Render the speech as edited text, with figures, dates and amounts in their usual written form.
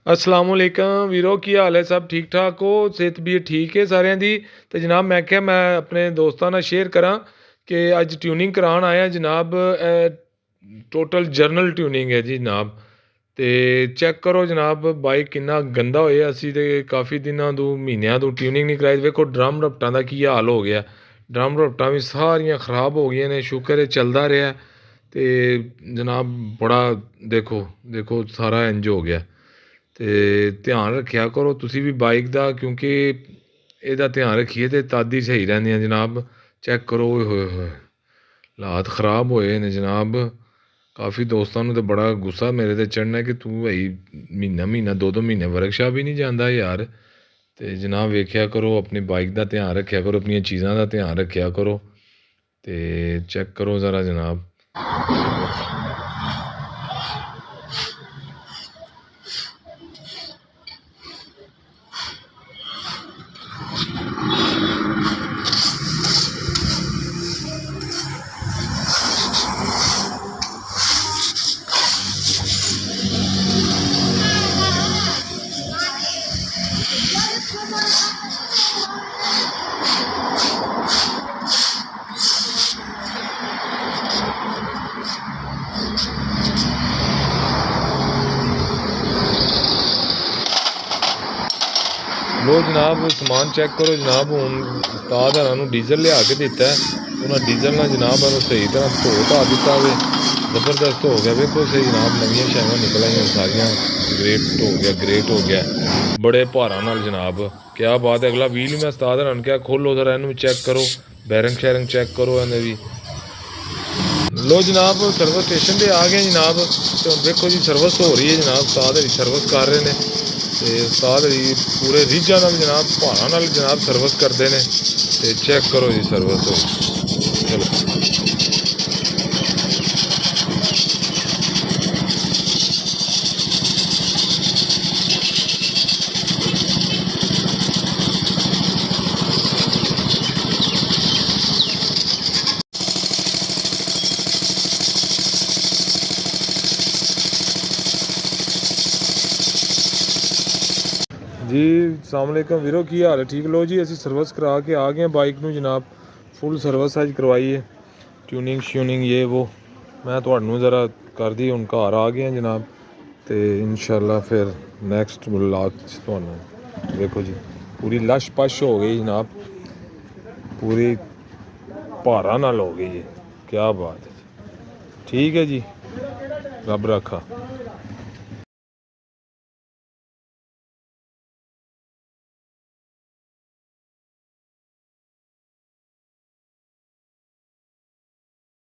असलामुअलैकुम वीरो की हाल है। सब ठीक ठाक हो? सेहत भी ठीक है सारिਆਂ ਦੀ। ਤੇ ਜਨਾਬ ਮੈਂ ਕਿਹਾ ਮੈਂ ਆਪਣੇ ਦੋਸਤਾਂ ਨਾਲ ਸ਼ੇਅਰ ਕਰਾਂ ਕਿ ਅੱਜ ਟਿਊਨਿੰਗ ਕਰਾਉਣ ਆਇਆ ਜਨਾਬ। ਟੋਟਲ ਜਰਨਲ ਟਿਊਨਿੰਗ ਹੈ ਜੀ ਜਨਾਬ। ਤੇ ਚੈੱਕ ਕਰੋ ਜਨਾਬ ਬਾਈਕ ਕਿੰਨਾ ਗੰਦਾ ਹੋਇਆ। ਅਸੀਂ ਤੇ ਕਾਫੀ ਦਿਨਾਂ ਤੋਂ ਮਹੀਨਿਆਂ ਤੋਂ ਟਿਊਨਿੰਗ ਨਹੀਂ ਕਰਾਈ। ਵੇਖੋ ਡਰਮ ਰਪਟਾਂ ਦਾ ਕੀ ਹਾਲ ਹੋ ਗਿਆ। ਡਰਮ ਰਪਟਾਂ ਵੀ ਸਾਰੀਆਂ ਖਰਾਬ ਹੋ ਗਈਆਂ ਨੇ। ਸ਼ੁਕਰ ਹੈ ਚੱਲਦਾ ਰਿਹਾ। ਤੇ ਜਨਾਬ ਬੜਾ ਦੇਖੋ ਦੇਖੋ ਸਾਰਾ ਇੰਜ ਹੋ ਗਿਆ। ਤੇ ਧਿਆਨ ਰੱਖਿਆ ਕਰੋ ਤੁਸੀਂ ਵੀ ਬਾਈਕ ਦਾ, ਕਿਉਂਕਿ ਇਹਦਾ ਧਿਆਨ ਰੱਖੀਏ ਤੇ ਤਦ ਹੀ ਸਹੀ ਰਹਿੰਦੀਆਂ ਜਨਾਬ। ਚੈੱਕ ਕਰੋ ਓਏ ਹੋਏ ਹੋਏ ਹਾਲਾਤ ਖ਼ਰਾਬ ਹੋਏ ਨੇ ਜਨਾਬ। ਕਾਫੀ ਦੋਸਤਾਂ ਨੂੰ ਤਾਂ ਬੜਾ ਗੁੱਸਾ ਮੇਰੇ 'ਤੇ ਚੜ੍ਹਨਾ ਕਿ ਤੂੰ ਭਾਈ ਮਹੀਨਾ ਮਹੀਨਾ 2-2 ਮਹੀਨੇ ਵਰਕਸ਼ਾਪ ਹੀ ਨਹੀਂ ਜਾਂਦਾ ਯਾਰ। ਤੇ ਜਨਾਬ ਵੇਖਿਆ ਕਰੋ ਆਪਣੀ ਬਾਈਕ ਦਾ ਧਿਆਨ ਰੱਖਿਆ ਕਰੋ, ਆਪਣੀਆਂ ਚੀਜ਼ਾਂ ਦਾ ਧਿਆਨ ਰੱਖਿਆ ਕਰੋ। ਤੇ ਚੈੱਕ ਕਰੋ ज़रा जनाब। लो जनाब समान चेक करो जनाब। हूँ उस्ताद हर डीजल लिया के दिता है। उन्हें डीजल ना जनाब सही तरह धो धा दिता वे, जबरदस्त हो गया। वेखो सही जनाब नवी शायद निकल आई सारिया। ग्रेट हो गया, ग्रेट हो गया बड़े भारा नाल जनाब। क्या बात है। अगला व्हील मैं उस्ताद हर क्या खोलो जरा इनू चेक करो, बैरिंग शैरिंग चेक करो इन्हें भी। लो जनाब सर्विस स्टेशन पर आ गए जनाब। तो देखो जी सर्विस हो रही है जनाब। उस्ताद हरी सर्विस कर रहे हैं। ਤੇ ਉਸਤਾਦ ਜੀ ਪੂਰੇ ਰੀਝਾਂ ਨਾਲ ਜਨਾਬ ਭਾਰਾਂ ਨਾਲ ਜਨਾਬ ਸਰਵਿਸ ਕਰਦੇ ਨੇ। ਤੇ ਚੈੱਕ ਕਰੋ ਜੀ ਸਰਵਿਸ ਹੋਈ। ਚਲੋ जी अस्सलामुअलैकुम वीरो की हाल है? ठीक लो जी असी सर्विस करा के आ गए बाइक ਨੂੰ जनाब। फुल सर्विस अज करवाई है, ट्यूनिंग श्यूनिंग ये वो। मैं ਤੁਹਾਨੂੰ ज़रा कर दी ਹੁਣ ਘਰ आ गए जनाब। तो इंशाल्लाह फिर नैक्सट व्लॉग ਤੁਹਾਨੂੰ देखो जी पूरी लश पश हो गई जनाब, पूरी भारा नाल हो गई है। क्या बात है। ठीक है जी, रब रखा।